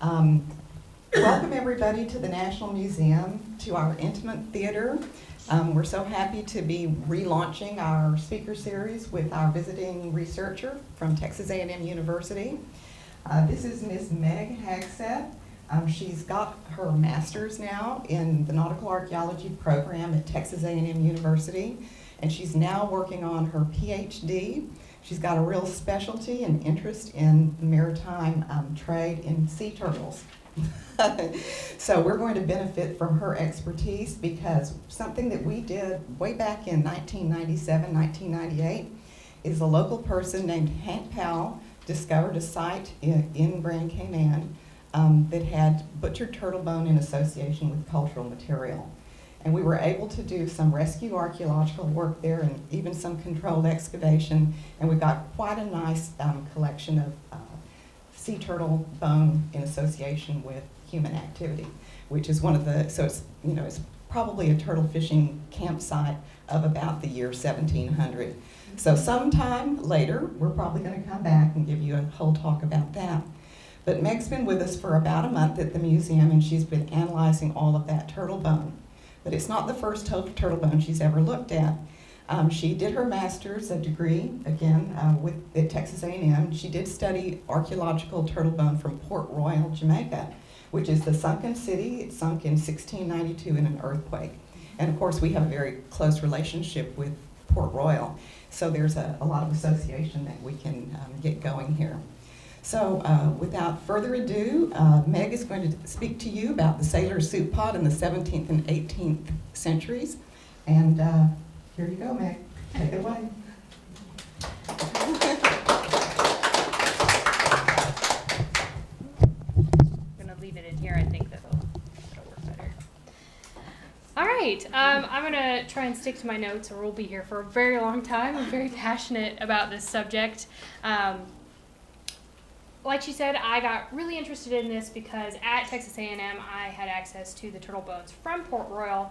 Um, Welcome everybody to the National Museum, to our Intimate Theater. We're so happy to be relaunching our speaker series with our visiting researcher from Texas A&M University. This is Ms. Meg Hagseth. She's got her master's now in the Nautical Archaeology program at Texas A&M University, and she's now working on her PhD. She's got a real specialty and interest in maritime trade in sea turtles. So we're going to benefit from her expertise, because something that we did way back in 1997, 1998 is a local person named Hank Powell discovered a site in Grand Cayman that had butchered turtle bone in association with cultural material. And we were able to do some rescue archaeological work there and even some controlled excavation, and we got quite a nice collection of sea turtle bone in association with human activity, which is one of the, so it's, it's probably a turtle fishing campsite of about the year 1700. So sometime later, we're probably going to come back and give you a whole talk about that. But Meg's been with us for about a month at the museum, and she's been analyzing all of that turtle bone. But it's not the first turtle bone she's ever looked at. She did her master's degree, again, at Texas A&M. She did study archaeological turtle bone from Port Royal, Jamaica, which is the sunken city. It sunk in 1692 in an earthquake. And of course, we have a very close relationship with Port Royal, so there's a lot of association that we can get going here. So without further ado, Meg is going to speak to you about the sailor soup pot in the 17th and 18th centuries. And here you go, Meg. Take it away. I'm going to leave it in here. I think that'll work better. All right. I'm going to try and stick to my notes, or we'll be here for a very long time. I'm very passionate about this subject. Like she said, I got really interested in this because at Texas A&M I had access to the turtle bones from Port Royal.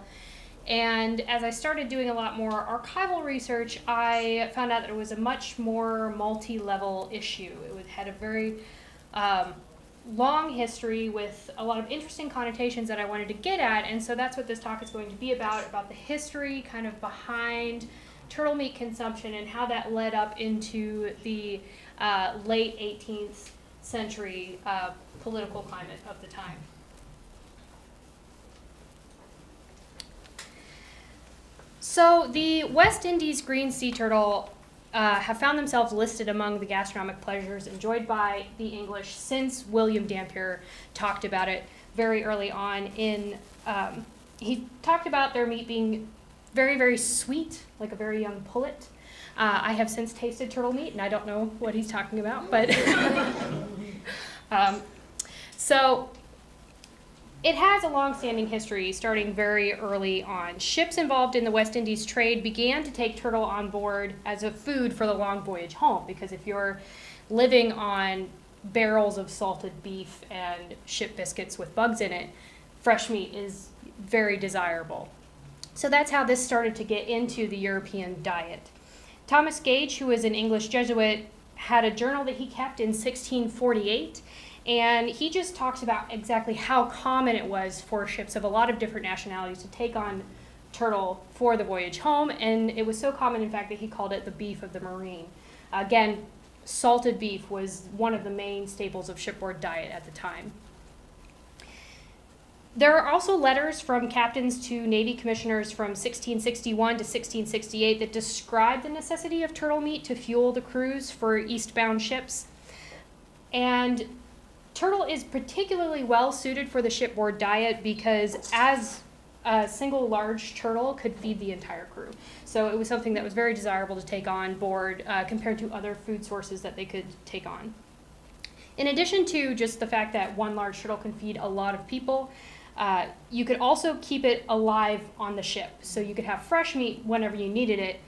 And as I started doing a lot more archival research, I found out that it was a much more multi-level issue. It had a very long history with a lot of interesting connotations that I wanted to get at, and so that's what this talk is going to be about the history kind of behind turtle meat consumption and how that led up into the late 18th century political climate of the time. So the West Indies green sea turtle have found themselves listed among the gastronomic pleasures enjoyed by the English since William Dampier talked about it very early on. He talked about their meat being very, very sweet, like a very young pullet. I have since tasted turtle meat, and I don't know what he's talking about, but so it has a long-standing history, starting very early on. Ships involved in the West Indies trade began to take turtle on board as a food for the long voyage home, because if you're living on barrels of salted beef and ship biscuits with bugs in it, fresh meat is very desirable. So that's how this started to get into the European diet. Thomas Gage, who was an English Jesuit, had a journal that he kept in 1648, and he just talks about exactly how common it was for ships of a lot of different nationalities to take on turtle for the voyage home, and it was so common, in fact, that he called it the beef of the marine. Again, salted beef was one of the main staples of shipboard diet at the time. There are also letters from captains to Navy commissioners from 1661 to 1668 that describe the necessity of turtle meat to fuel the crews for eastbound ships. And turtle is particularly well suited for the shipboard diet because as a single large turtle could feed the entire crew. So it was something that was very desirable to take on board compared to other food sources that they could take on. In addition to just the fact that one large turtle can feed a lot of people, you could also keep it alive on the ship. So you could have fresh meat whenever you needed it,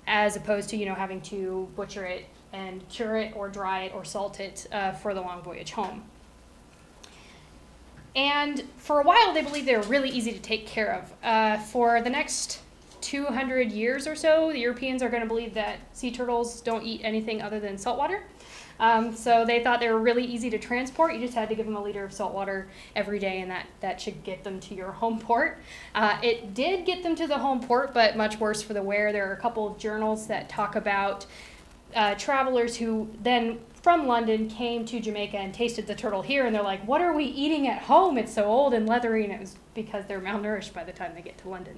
as opposed to having to butcher it and cure it or dry it or salt it for the long voyage home. And for a while, they believed they were really easy to take care of. For the next next 200 years or so, the Europeans are going to believe that sea turtles don't eat anything other than saltwater. So they thought they were really easy to transport. You just had to give them a liter of salt water every day, and that should get them to your home port. It did get them to the home port, but much worse for the wear. There are a couple of journals that talk about travelers who then from London came to Jamaica and tasted the turtle here, and they're like, what are we eating at home? It's so old and leathery, and it was because they're malnourished by the time they get to London.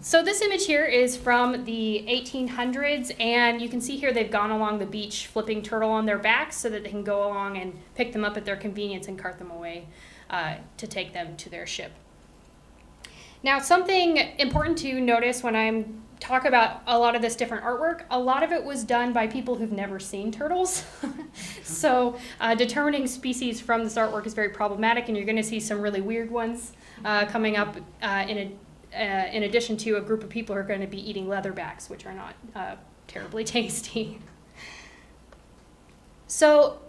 So this image here is from the 1800s, and you can see here they've gone along the beach flipping turtle on their backs so that they can go along and pick them up at their convenience and cart them away to take them to their ship. Now, something important to notice when I'm talk about a lot of this different artwork, a lot of it was done by people who've never seen turtles. So determining species from this artwork is very problematic, and you're going to see some really weird ones coming up in addition to a group of people who are going to be eating leatherbacks, which are not terribly tasty. So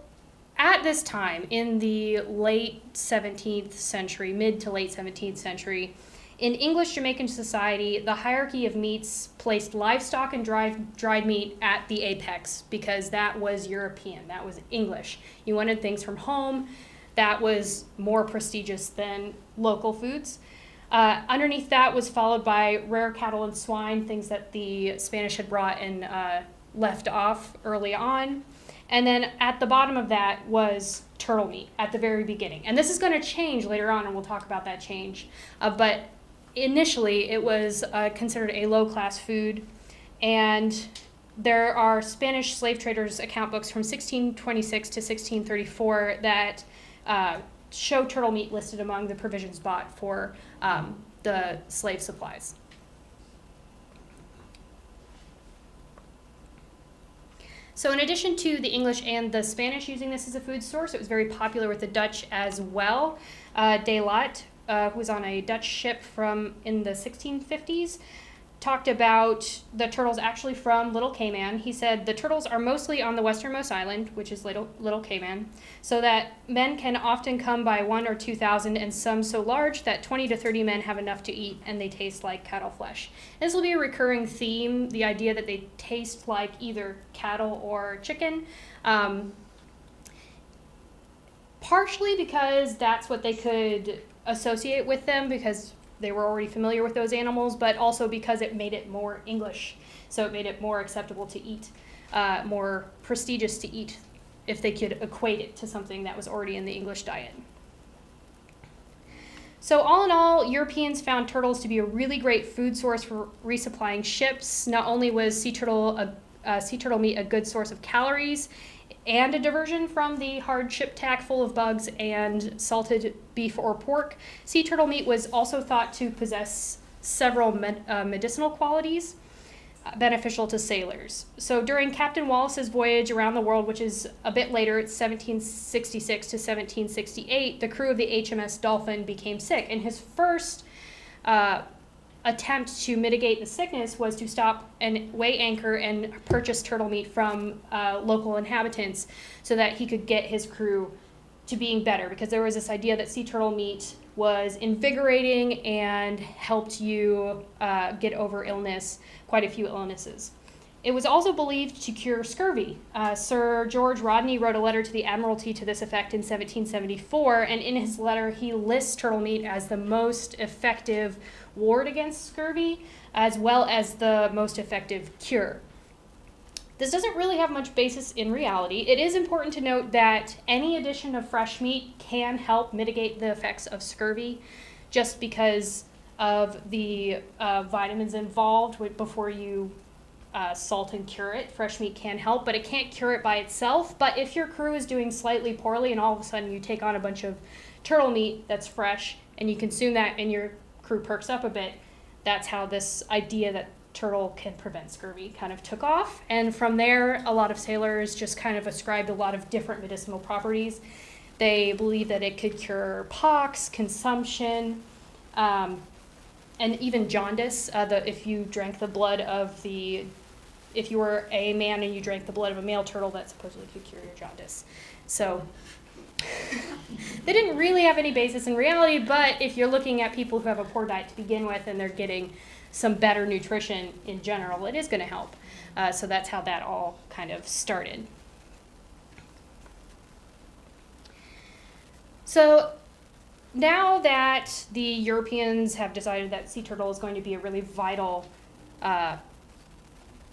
at this time, in the late 17th century, mid to late 17th century, in English Jamaican society, the hierarchy of meats placed livestock and dried meat at the apex because that was European, that was English. You wanted things from home that was more prestigious than local foods. Underneath that was followed by rare cattle and swine, things that the Spanish had brought and left off early on. And then at the bottom of that was turtle meat at the very beginning. And this is going to change later on, and we'll talk about that change. But initially, it was considered a low-class food, and there are Spanish slave traders' account books from 1626 to 1634 that show turtle meat listed among the provisions bought for the slave supplies. So in addition to the English and the Spanish using this as a food source, it was very popular with the Dutch as well. De Laat, who was on a Dutch ship in the 1650s, talked about the turtles actually from Little Cayman. He said, the turtles are mostly on the westernmost island, which is Little Cayman, so that men can often come by 1,000 or 2,000, and some so large that 20 to 30 men have enough to eat, and they taste like cattle flesh. This will be a recurring theme, the idea that they taste like either cattle or chicken. Partially because that's what they could associate with them, because they were already familiar with those animals, but also because it made it more English. So it made it more acceptable to eat, more prestigious to eat, if they could equate it to something that was already in the English diet. So all in all, Europeans found turtles to be a really great food source for resupplying ships. Not only was sea turtle meat a good source of calories and a diversion from the hard ship tack full of bugs and salted beef or pork, sea turtle meat was also thought to possess several medicinal qualities beneficial to sailors. So during Captain Wallis's voyage around the world, which is a bit later, it's 1766 to 1768, the crew of the HMS Dolphin became sick, and his first attempt to mitigate the sickness was to stop and weigh anchor and purchase turtle meat from local inhabitants so that he could get his crew to being better, because there was this idea that sea turtle meat was invigorating and helped you get over illness, quite a few illnesses. It was also believed to cure scurvy. Sir George Rodney wrote a letter to the Admiralty to this effect in 1774, and in his letter he lists turtle meat as the most effective ward against scurvy, as well as the most effective cure. This doesn't really have much basis in reality. It is important to note that any addition of fresh meat can help mitigate the effects of scurvy, just because of the vitamins involved before you salt and cure it. Fresh meat can help, but it can't cure it by itself. But if your crew is doing slightly poorly and all of a sudden you take on a bunch of turtle meat that's fresh and you consume that and your crew perks up a bit, that's how this idea that turtle can prevent scurvy kind of took off. And from there, a lot of sailors just kind of ascribed a lot of different medicinal properties. They believed that it could cure pox, consumption, and even jaundice. If you drank the blood of if you were a man and you drank the blood of a male turtle, that supposedly could cure your jaundice. So They didn't really have any basis in reality, but if you're looking at people who have a poor diet to begin with and they're getting some better nutrition in general, it is going to help. So that's how that all kind of started. So now that the Europeans have decided that sea turtle is going to be a really vital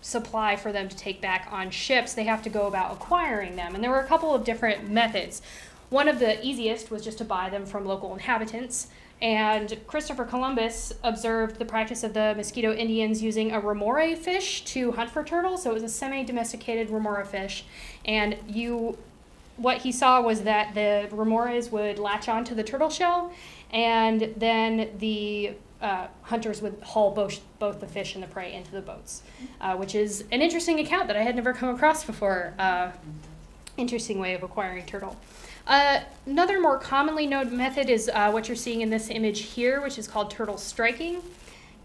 supply for them to take back on ships, they have to go about acquiring them. And there were a couple of different methods. One of the easiest was just to buy them from local inhabitants. And Christopher Columbus observed the practice of the Mosquito Indians using a remora fish to hunt for turtles. So it was a semi-domesticated remora fish. And what he saw was that the remoras would latch onto the turtle shell, and then the hunters would haul both the fish and the prey into the boats, which is an interesting account that I had never come across before. Interesting way of acquiring turtle. Another more commonly known method is what you're seeing in this image here, which is called turtle striking.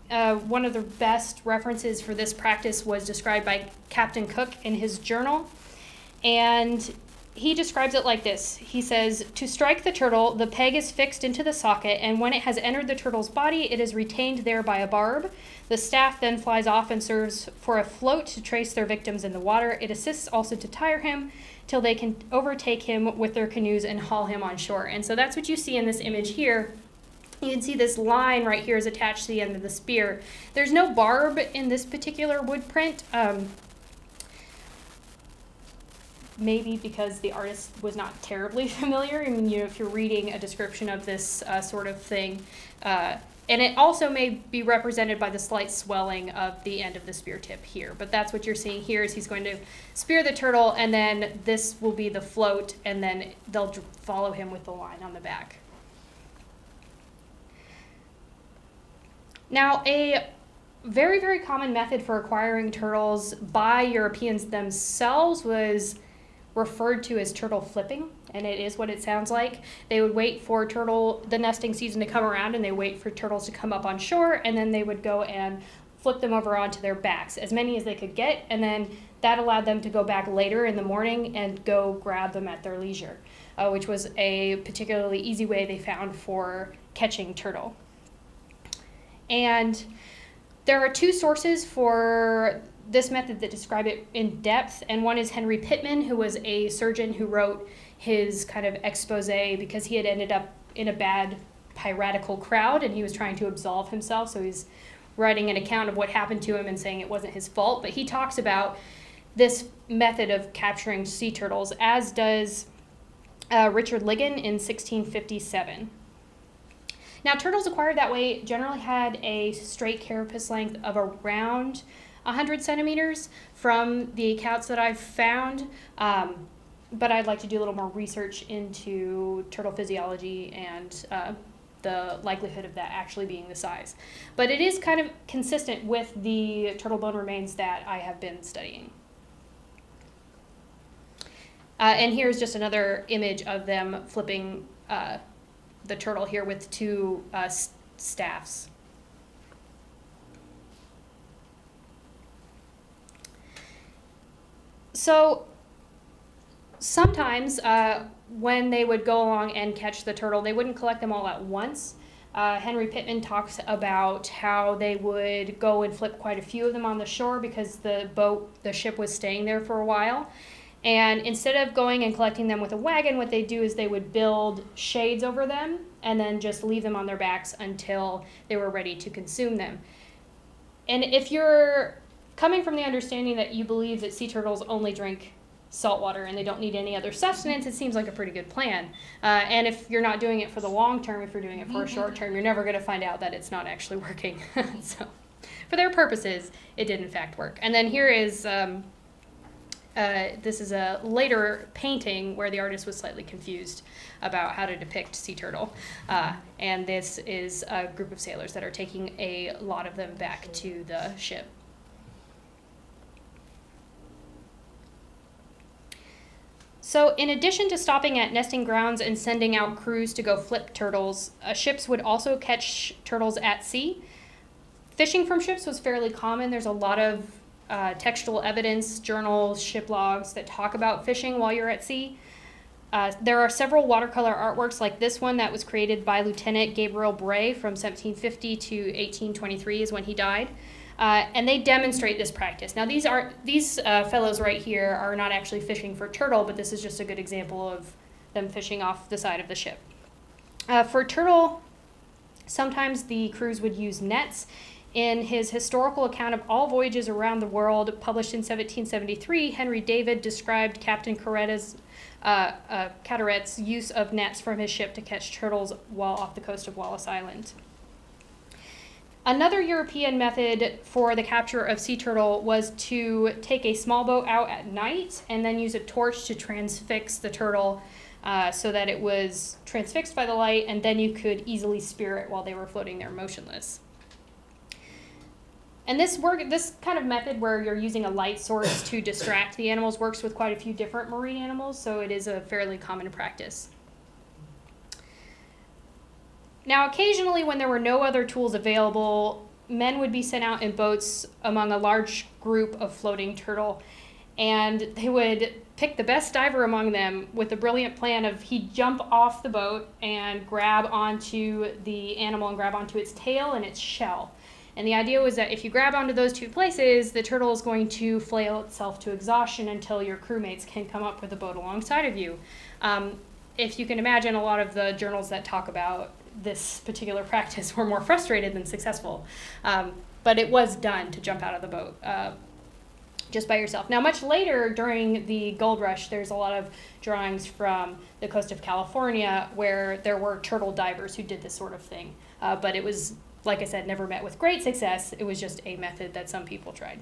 One of the best references for this practice was described by Captain Cook in his journal, and he describes it like this. He says, "To strike the turtle, the peg is fixed into the socket, and when it has entered the turtle's body, it is retained there by a barb. The staff then flies off and serves for a float to trace their victims in the water. It assists also to tire him till they can overtake him with their canoes and haul him on shore." And so that's what you see in this image here. You can see this line right here is attached to the end of the spear. There's no barb in this particular wood print. Maybe because the artist was not terribly familiar. I mean, if you're reading a description of this sort of thing, and it also may be represented by the slight swelling of the end of the spear tip here. But that's what you're seeing here is he's going to spear the turtle, and then this will be the float, and then they'll follow him with the line on the back. Now, a very, very common method for acquiring turtles by Europeans themselves was referred to as turtle flipping, and it is what it sounds like. They would wait for the nesting season to come around, and they wait for turtles to come up on shore, and then they would go and flip them over onto their backs, as many as they could get, and then that allowed them to go back later in the morning and go grab them at their leisure, which was a particularly easy way they found for catching turtle. And there are two sources for this method that describe it in depth, and one is Henry Pittman, who was a surgeon who wrote his kind of expose because he had ended up in a bad piratical crowd and he was trying to absolve himself, so he's writing an account of what happened to him and saying it wasn't his fault. But he talks about this method of capturing sea turtles, as does Richard Ligon in 1657. Now, turtles acquired that way generally had a straight carapace length of around 100 centimeters from the accounts that I've found, but I'd like to do a little more research into turtle physiology and the likelihood of that actually being the size. But it is kind of consistent with the turtle bone remains that I have been studying. And here's just another image of them flipping the turtle here with two staffs. So sometimes when they would go along and catch the turtle, they wouldn't collect them all at once. Henry Pittman talks about how they would go and flip quite a few of them on the shore because the ship was staying there for a while. And instead of going and collecting them with a wagon, what they do is they would build shades over them and then just leave them on their backs until they were ready to consume them. And if you're coming from the understanding that you believe that sea turtles only drink salt water and they don't need any other sustenance, it seems like a pretty good plan. And if you're not doing it for the long term, if you're doing it for a short term, you're never going to find out that it's not actually working. So for their purposes, it did in fact work. And then here is, this is a later painting where the artist was slightly confused about how to depict sea turtle. And this is a group of sailors that are taking a lot of them back to the ship. So in addition to stopping at nesting grounds and sending out crews to go flip turtles, ships would also catch turtles at sea. Fishing from ships was fairly common. There's a lot of textual evidence, journals, ship logs that talk about fishing while you're at sea. There are several watercolor artworks like this one that was created by Lieutenant Gabriel Bray from 1750 to 1823 is when he died. And they demonstrate this practice. Now these fellows right here are not actually fishing for turtle, but this is just a good example of them fishing off the side of the ship. For turtle, sometimes the crews would use nets. In his historical account of all voyages around the world, published in 1773, Henry David described Captain Carteret's use of nets from his ship to catch turtles while off the coast of Wallis Island. Another European method for the capture of sea turtle was to take a small boat out at night and then use a torch to transfix the turtle so that it was transfixed by the light, and then you could easily spear it while they were floating there motionless. And this kind of method where you're using a light source to distract the animals works with quite a few different marine animals, so it is a fairly common practice. Now, occasionally when there were no other tools available, men would be sent out in boats among a large group of floating turtle, and they would pick the best diver among them with the brilliant plan of he'd jump off the boat and grab onto the animal and grab onto its tail and its shell. And the idea was that if you grab onto those two places, the turtle is going to flail itself to exhaustion until your crewmates can come up with a boat alongside of you. If you can imagine, a lot of the journals that talk about this particular practice were more frustrated than successful. But it was done to jump out of the boat just by yourself. Now, much later during the gold rush, there's a lot of drawings from the coast of California where there were turtle divers who did this sort of thing. But it was, like I said, never met with great success. It was just a method that some people tried.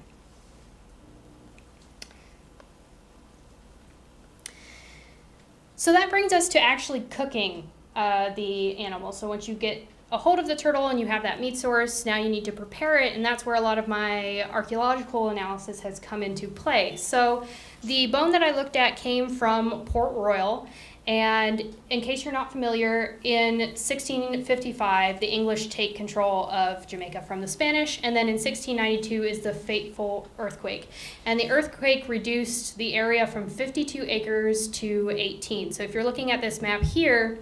So that brings us to actually cooking the animal. So once you get a hold of the turtle and you have that meat source, now you need to prepare it, and that's where a lot of my archaeological analysis has come into play. So the bone that I looked at came from Port Royal, and in case you're not familiar, in 1655, the English take control of Jamaica from the Spanish, and then in 1692 is the fateful earthquake. And the earthquake reduced the area from 52 acres to 18. So if you're looking at this map here,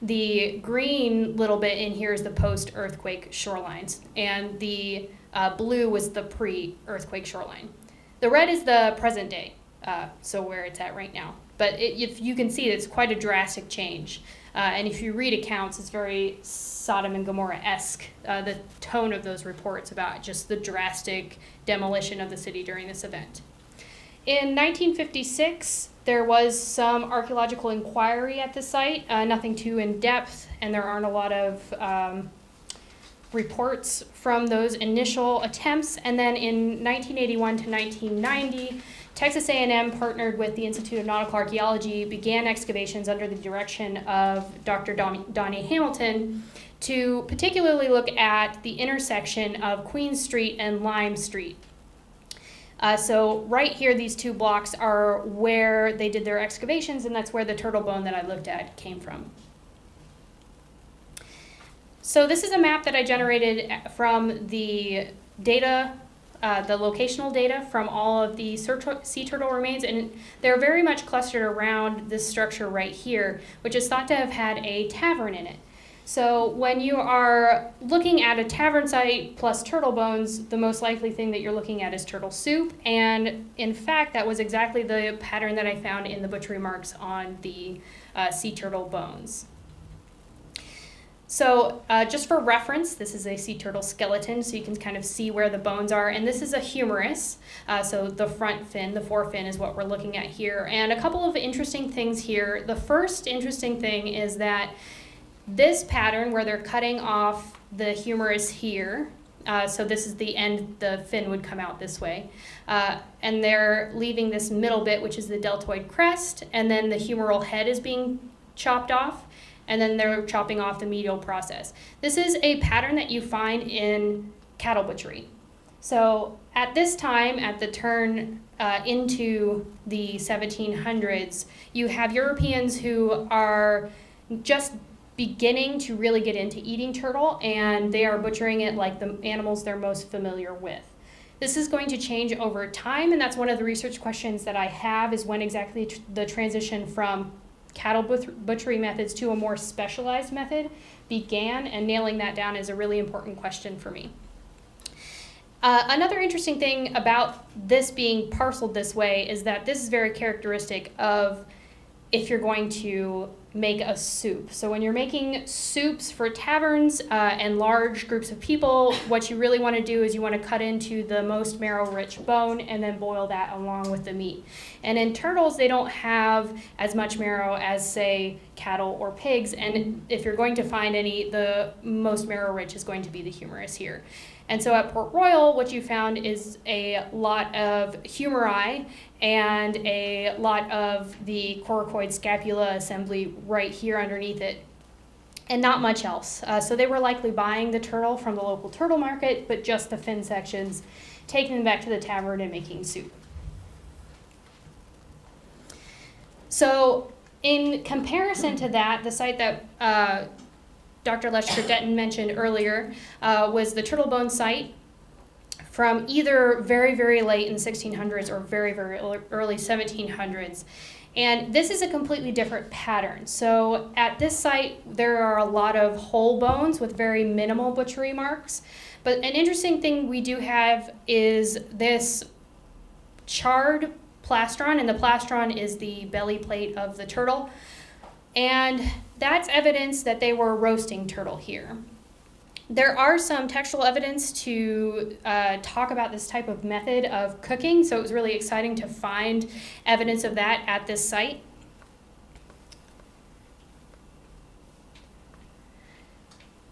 the green little bit in here is the post-earthquake shorelines, and the blue was the pre-earthquake shoreline. The red is the present day, so where it's at right now. But if you can see, it's quite a drastic change. And if you read accounts, it's very Sodom and Gomorrah-esque, the tone of those reports about just the drastic demolition of the city during this event. In 1956, there was some archaeological inquiry at the site, nothing too in-depth, and there aren't a lot of reports from those initial attempts. And then in 1981 to 1990, Texas A&M partnered with the Institute of Nautical Archaeology, began excavations under the direction of Dr. Donnie Hamilton to particularly look at the intersection of Queen Street and Lime Street. So right here, these two blocks are where they did their excavations, and that's where the turtle bone that I looked at came from. So this is a map that I generated from the data, the locational data from all of the sea turtle remains, and they're very much clustered around this structure right here, which is thought to have had a tavern in it. So when you are looking at a tavern site plus turtle bones, the most likely thing that you're looking at is turtle soup. And in fact, that was exactly the pattern that I found in the butchery marks on the sea turtle bones. So just for reference, this is a sea turtle skeleton, so you can kind of see where the bones are. And this is a humerus, so the front fin, the forefin is what we're looking at here. And a couple of interesting things here. The first interesting thing is that this pattern where they're cutting off the humerus here, so this is the end, the fin would come out this way, and they're leaving this middle bit, which is the deltoid crest, and then the humeral head is being chopped off, and then they're chopping off the medial process. This is a pattern that you find in cattle butchery. So at this time, at the turn into the 1700s, you have Europeans who are just beginning to really get into eating turtle, and they are butchering it like the animals they're most familiar with. This is going to change over time, and that's one of the research questions that I have, is when exactly the transition from cattle butchery methods to a more specialized method began, and nailing that down is a really important question for me. Another interesting thing about this being parceled this way is that this is very characteristic of if you're going to make a soup. So when you're making soups for taverns and large groups of people, what you really want to do is you want to cut into the most marrow-rich bone and then boil that along with the meat. And in turtles, they don't have as much marrow as, say, cattle or pigs. And if you're going to find any, the most marrow-rich is going to be the humerus here. And so at Port Royal, what you found is a lot of humeri and a lot of the coracoid scapula assembly right here underneath it, and not much else. So they were likely buying the turtle from the local turtle market, but just the fin sections, taking them back to the tavern and making soup. So in comparison to that, the site that Dr. Leschker-Detton mentioned earlier was the turtle bone site from either very, very late in the 1600s or very, very early 1700s. And this is a completely different pattern. So at this site, there are a lot of whole bones with very minimal butchery marks. But an interesting thing we do have is this charred plastron, and the plastron is the belly plate of the turtle. And that's evidence that they were roasting turtle here. There are some textual evidence to talk about this type of method of cooking, so it was really exciting to find evidence of that at this site.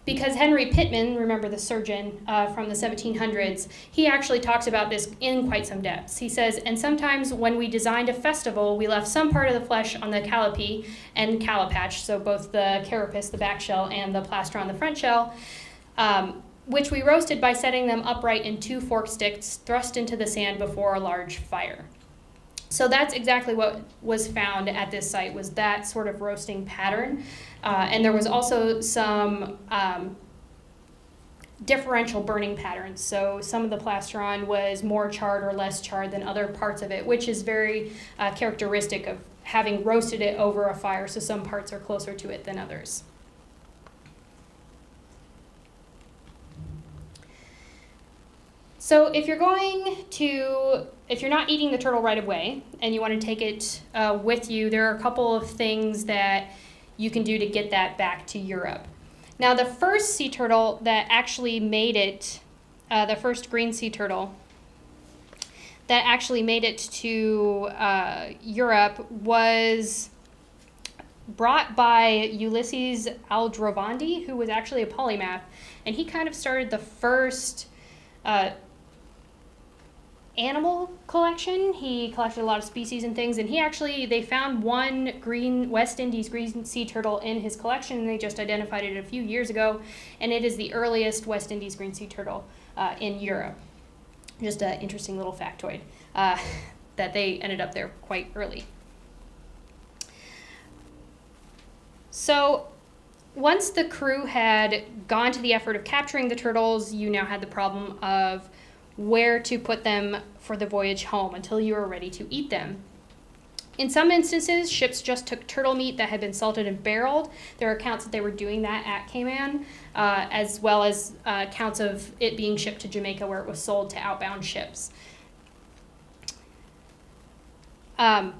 Because Henry Pittman, remember the surgeon from the 1700s, he actually talks about this in quite some depth. He says, and sometimes when we designed a festival, we left some part of the flesh on the callipee and callipatch, so both the carapace, the back shell, and the plastron, the front shell, which we roasted by setting them upright in 2 forked sticks thrust into the sand before a large fire. So that's exactly what was found at this site, was that sort of roasting pattern. And there was also some differential burning patterns. So some of the plastron was more charred or less charred than other parts of it, which is very characteristic of having roasted it over a fire, so some parts are closer to it than others. So if you're not eating the turtle right away and you want to take it with you, there are a couple of things that you can do to get that back to Europe. Now, the first sea turtle that actually made it, the first green sea turtle that actually made it to Europe was brought by Ulysses Aldrovandi, who was actually a polymath, and he kind of started the first animal collection. He collected a lot of species and things, and they found one West Indies green sea turtle in his collection, and they just identified it a few years ago, and it is the earliest West Indies green sea turtle in Europe. Just an interesting little factoid that they ended up there quite early. So once the crew had gone to the effort of capturing the turtles, you now had the problem of where to put them for the voyage home until you were ready to eat them. In some instances, ships just took turtle meat that had been salted and barreled. There are accounts that they were doing that at Cayman, as well as accounts of it being shipped to Jamaica where it was sold to outbound ships. But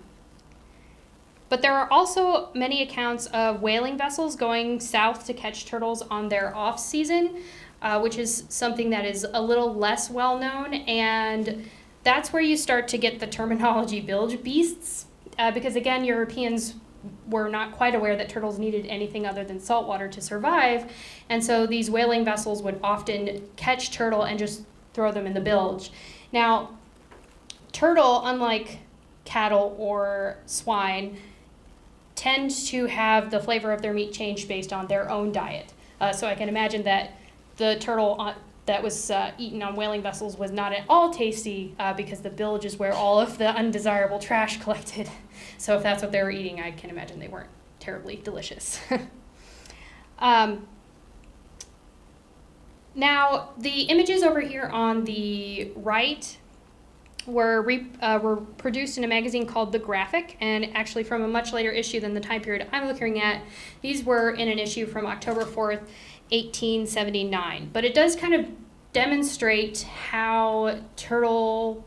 there are also many accounts of whaling vessels going south to catch turtles on their off-season, which is something that is a little less well-known, and that's where you start to get the terminology bilge beasts, because again, Europeans were not quite aware that turtles needed anything other than salt water to survive, and so these whaling vessels would often catch turtle and just throw them in the bilge. Now, turtle, unlike cattle or swine, tend to have the flavor of their meat changed based on their own diet. So I can imagine that the turtle that was eaten on whaling vessels was not at all tasty because the bilge is where all of the undesirable trash collected. So if that's what they were eating, I can imagine they weren't terribly delicious. Now, the images over here on the right were produced in a magazine called The Graphic, and actually from a much later issue than the time period I'm looking at. These were in an issue from October 4th, 1879. But it does kind of demonstrate how turtle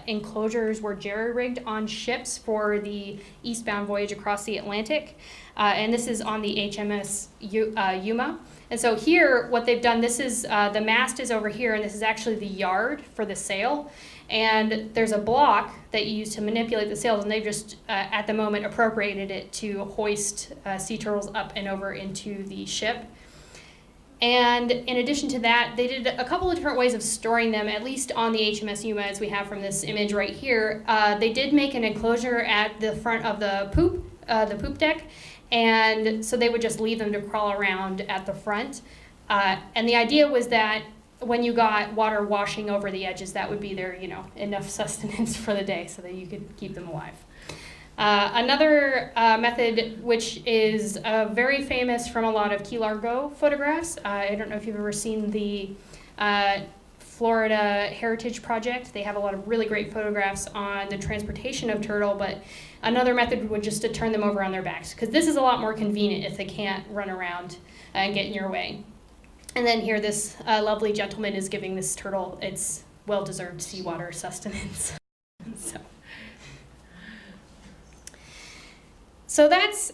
enclosures were jerry-rigged on ships for the eastbound voyage across the Atlantic. And this is on the HMS Yuma. And so here, what they've done, this is, the mast is over here, and this is actually the yard for the sail. And there's a block that you use to manipulate the sails, and they've just, at the moment, appropriated it to hoist sea turtles up and over into the ship. And in addition to that, they did a couple of different ways of storing them, at least on the HMS Yuma, as we have from this image right here. They did make an enclosure at the front of the poop deck, and so they would just leave them to crawl around at the front. And the idea was that when you got water washing over the edges, that would be their, enough sustenance for the day so that you could keep them alive. Another method, which is very famous from a lot of Key Largo photographs. I don't know if you've ever seen the Florida Heritage Project. They have a lot of really great photographs on the transportation of turtle, but another method would just to turn them over on their backs, because this is a lot more convenient if they can't run around and get in your way. And then here, this lovely gentleman is giving this turtle its well-deserved seawater sustenance. So that's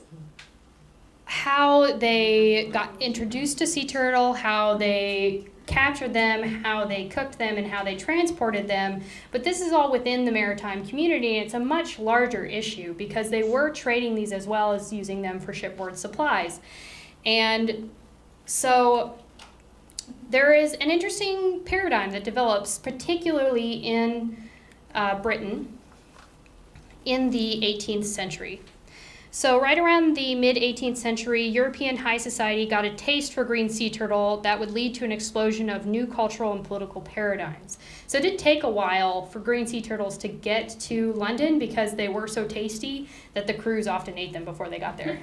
how they got introduced to sea turtle, how they captured them, how they cooked them, and how they transported them. But this is all within the maritime community, and it's a much larger issue because they were trading these as well as using them for shipboard supplies. And so there is an interesting paradigm that develops, particularly in Britain in the 18th century. So right around the mid-18th century, European high society got a taste for green sea turtle that would lead to an explosion of new cultural and political paradigms. So it did take a while for green sea turtles to get to London because they were so tasty that the crews often ate them before they got there.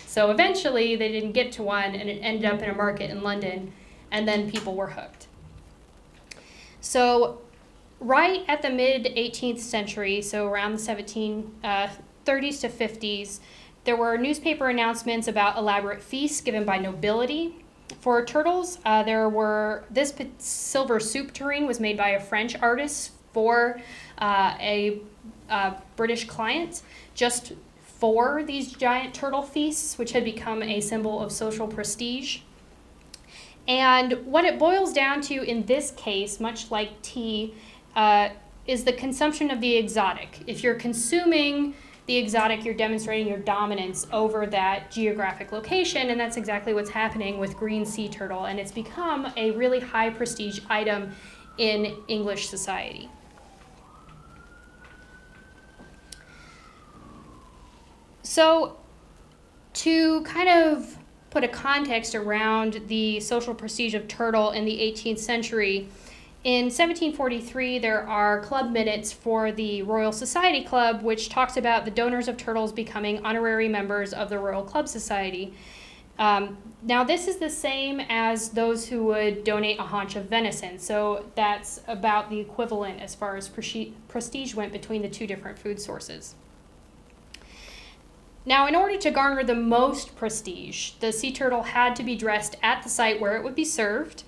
So eventually they didn't get to one, and it ended up in a market in London, and then people were hooked. So right at the mid-18th century, so around the 1730s to 50s, there were newspaper announcements about elaborate feasts given by nobility. For turtles, this silver soup tureen was made by a French artist for a British client, just for these giant turtle feasts, which had become a symbol of social prestige. And what it boils down to in this case, much like tea, is the consumption of the exotic. If you're consuming the exotic, you're demonstrating your dominance over that geographic location, and that's exactly what's happening with green sea turtle, and it's become a really high prestige item in English society. So to kind of put a context around the social prestige of turtle in the 18th century, in 1743, there are club minutes for the Royal Society Club, which talks about the donors of turtles becoming honorary members of the Royal Club Society. Now, this is the same as those who would donate a haunch of venison, so that's about the equivalent as far as prestige went between the two different food sources. Now, in order to garner the most prestige, the sea turtle had to be dressed at the site where it would be served,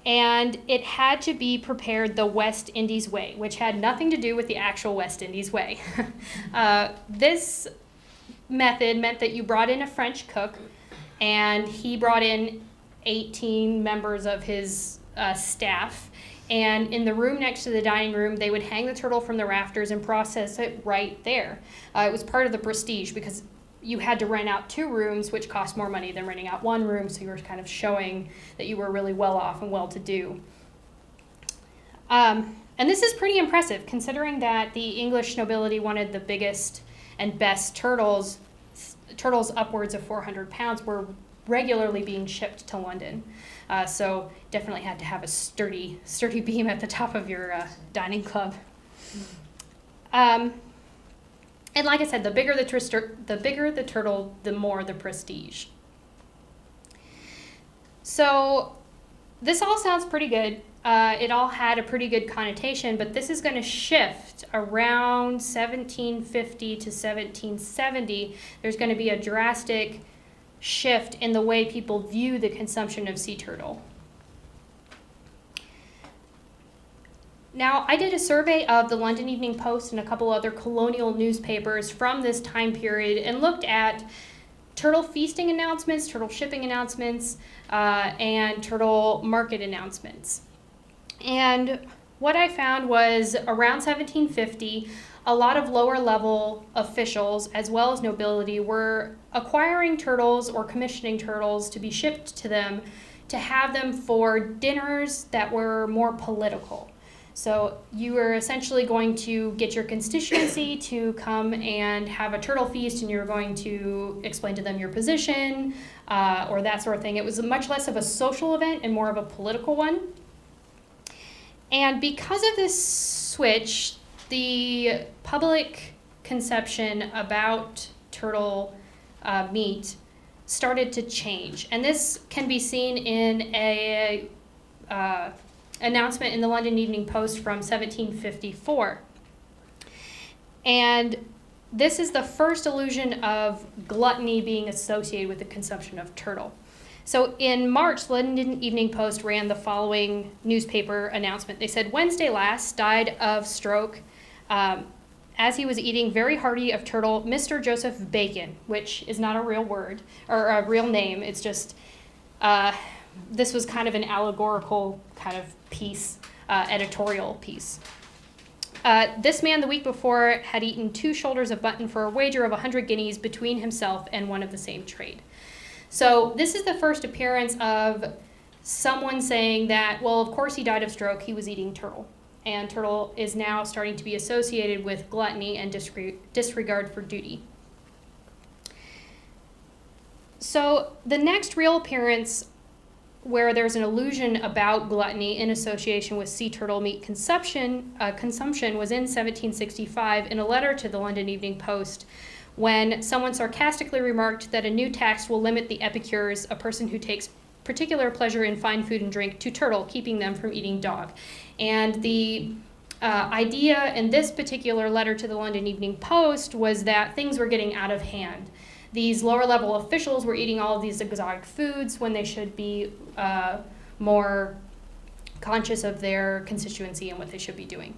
and it had to be prepared the West Indies way, which had nothing to do with the actual West Indies way. This method meant that you brought in a French cook, and he brought in 18 members of his staff, and in the room next to the dining room, they would hang the turtle from the rafters and process it right there. It was part of the prestige because you had to rent out 2 rooms, which cost more money than renting out 1 room, so you were kind of showing that you were really well off and well-to-do. And this is pretty impressive, considering that the English nobility wanted the biggest and best turtles. Turtles upwards of 400 pounds were regularly being shipped to London. So definitely had to have a sturdy beam at the top of your dining club. And like I said, the bigger the turtle, the more the prestige. So this all sounds pretty good. it all had a pretty good connotation, but this is going to shift around 1750 to 1770. There's going to be a drastic shift in the way people view the consumption of sea turtle. Now, I did a survey of the London Evening Post and a couple other colonial newspapers from this time period and looked at turtle feasting announcements, turtle shipping announcements, and turtle market announcements. And what I found was around 1750, a lot of lower level officials as well as nobility were acquiring turtles or commissioning turtles to be shipped to them to have them for dinners that were more political. So you were essentially going to get your constituency to come and have a turtle feast, and you were going to explain to them your position or that sort of thing. It was much less of a social event and more of a political one. And because of this switch, the public conception about turtle meat started to change. And this can be seen in a announcement in the London Evening Post from 1754. And this is the first allusion of gluttony being associated with the consumption of turtle. So in March, the London Evening Post ran the following newspaper announcement. They said, Wednesday last died of stroke as he was eating very hearty of turtle, Mr. Joseph Bacon, which is not a real word or a real name. It's just, this was kind of an allegorical kind of piece, editorial piece. This man the week before had eaten 2 shoulders of mutton for a wager of 100 guineas between himself and one of the same trade. So this is the first appearance of someone saying that, well, of course he died of stroke, he was eating turtle. And turtle is now starting to be associated with gluttony and disregard for duty. So the next real appearance where there's an allusion about gluttony in association with sea turtle meat consumption was in 1765 in a letter to the London Evening Post, when someone sarcastically remarked that a new tax will limit the epicures, a person who takes particular pleasure in fine food and drink, to turtle, keeping them from eating dog. And the idea in this particular letter to the London Evening Post was that things were getting out of hand. These lower level officials were eating all of these exotic foods when they should be more conscious of their constituency and what they should be doing.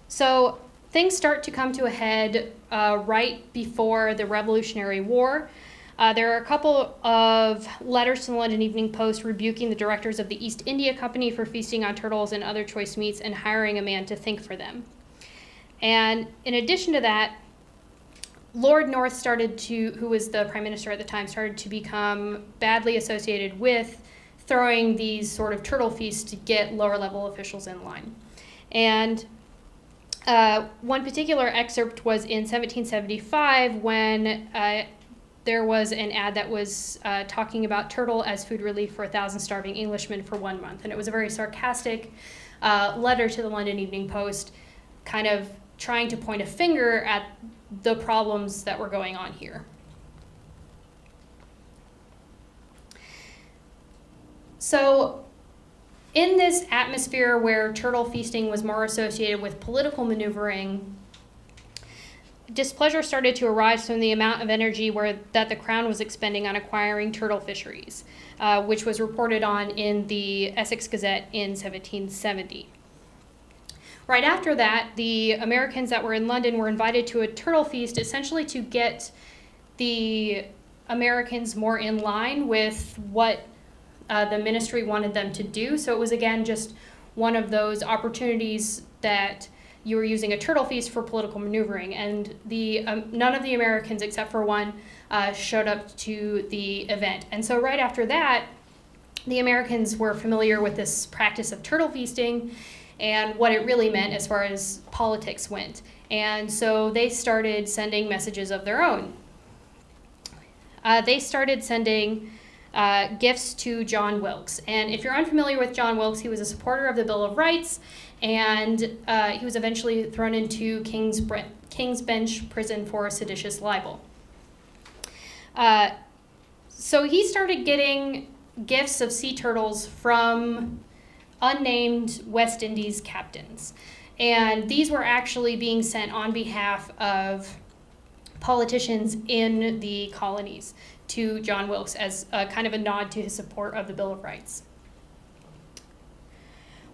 So things start to come to a head right before the Revolutionary War. There are a couple of letters to the London Evening Post rebuking the directors of the East India Company for feasting on turtles and other choice meats and hiring a man to think for them. And in addition to that, Lord North who was the prime minister at the time, started to become badly associated with throwing these sort of turtle feasts to get lower level officials in line. And one particular excerpt was in 1775 when there was an ad that was talking about turtle as food relief for 1,000 starving Englishmen for 1 month. And it was a very sarcastic letter to the London Evening Post, kind of trying to point a finger at the problems that were going on here. So in this atmosphere where turtle feasting was more associated with political maneuvering, displeasure started to arise from the amount of energy that the Crown was expending on acquiring turtle fisheries, which was reported on in the Essex Gazette in 1770. Right after that, the Americans that were in London were invited to a turtle feast, essentially to get the Americans more in line with what the ministry wanted them to do. So it was, again, just one of those opportunities that you were using a turtle feast for political maneuvering. And none of the Americans, except for one, showed up to the event. And so right after that, the Americans were familiar with this practice of turtle feasting and what it really meant as far as politics went. And so they started sending messages of their own. They started sending gifts to John Wilkes. And if you're unfamiliar with John Wilkes, he was a supporter of the Bill of Rights, and he was eventually thrown into King's Bench prison for seditious libel. So he started getting gifts of sea turtles from unnamed West Indies captains. And these were actually being sent on behalf of politicians in the colonies to John Wilkes as a kind of a nod to his support of the Bill of Rights.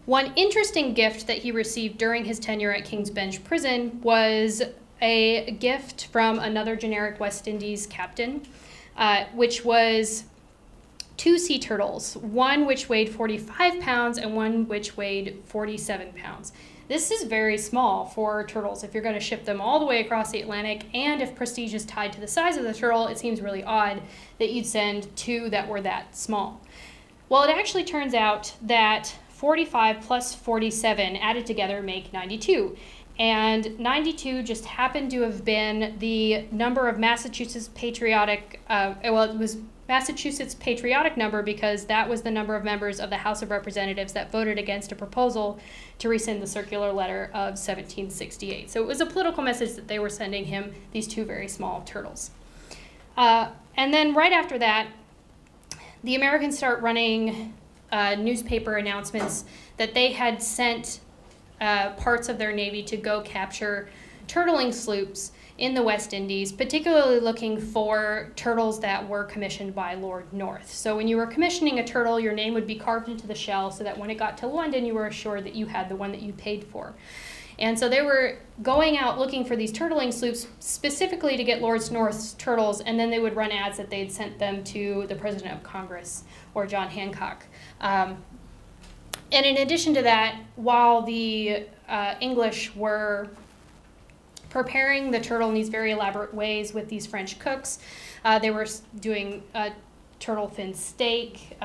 One interesting gift that he received during his tenure at King's Bench Prison was a gift from another generic West Indies captain, which was 2 sea turtles, one which weighed 45 pounds and one which weighed 47 pounds. This is very small for turtles if you're going to ship them all the way across the Atlantic, and if prestige is tied to the size of the turtle, it seems really odd that you'd send 2 that were that small. Well, it actually turns out that 45 plus 47 added together make 92. And 92 just happened to have been the number of Massachusetts patriotic, it was Massachusetts patriotic number because that was the number of members of the House of Representatives that voted against a proposal to rescind the circular letter of 1768. So it was a political message that they were sending him these 2 very small turtles. And then right after that, the Americans start running newspaper announcements that they had sent parts of their navy to go capture turtling sloops in the West Indies, particularly looking for turtles that were commissioned by Lord North. So when you were commissioning a turtle, your name would be carved into the shell so that when it got to London, you were assured that you had the one that you paid for. And so they were going out looking for these turtling sloops specifically to get Lord North's turtles, and then they would run ads that they'd sent them to the President of Congress or John Hancock. And in addition to that, while the English were preparing the turtle in these very elaborate ways with these French cooks, they were doing turtle fin steak,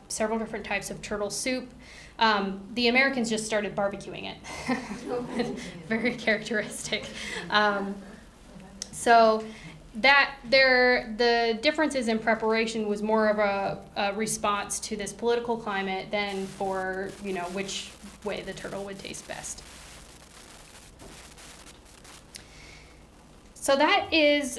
several different types of turtle soup. The Americans just started barbecuing it. Very characteristic. So that the differences in preparation was more of a response to this political climate than for, which way the turtle would taste best. So that is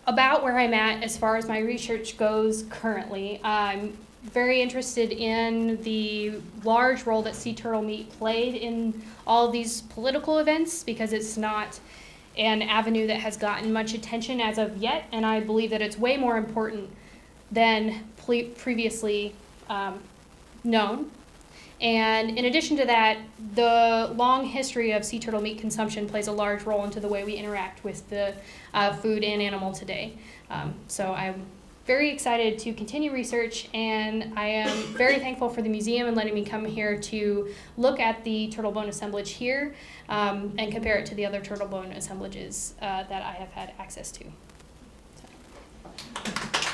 about where I'm at as far as my research goes currently. I'm very interested in the large role that sea turtle meat played in all of these political events because it's not an avenue that has gotten much attention as of yet, and I believe that it's way more important than previously known. And in addition to that, the long history of sea turtle meat consumption plays a large role into the way we interact with the food and animal today. So I'm very excited to continue research, and I am very thankful for the museum and letting me come here to look at the turtle bone assemblage here and compare it to the other turtle bone assemblages that I have had access to. So.